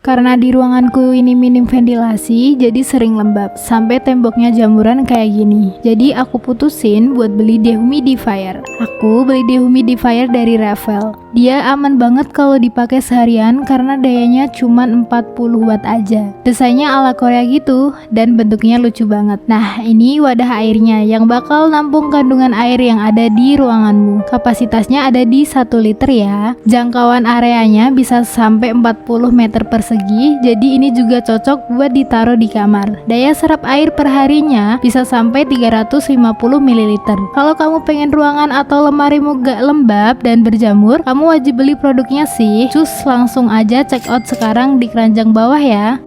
Karena di ruanganku ini minim ventilasi, jadi sering lembab, sampai temboknya jamuran kayak gini. Jadi aku putusin buat beli dehumidifier. Aku beli dehumidifier dari Revel. Dia aman banget kalau dipakai seharian karena dayanya cuma 40 watt aja. Desainnya ala Korea gitu dan bentuknya lucu banget. Nah, ini wadah airnya yang bakal nampung kandungan air yang ada di ruanganmu. Kapasitasnya ada di 1 liter ya. Jangkauan areanya bisa sampai 40 meter persegi, jadi ini juga cocok buat ditaruh di kamar. Daya serap air perharinya bisa sampai 350 ml. Kalau kamu pengen ruangan atau lemarimu gak lembab dan berjamur, kamu wajib beli produknya sih. Cus langsung aja check out sekarang di keranjang bawah ya.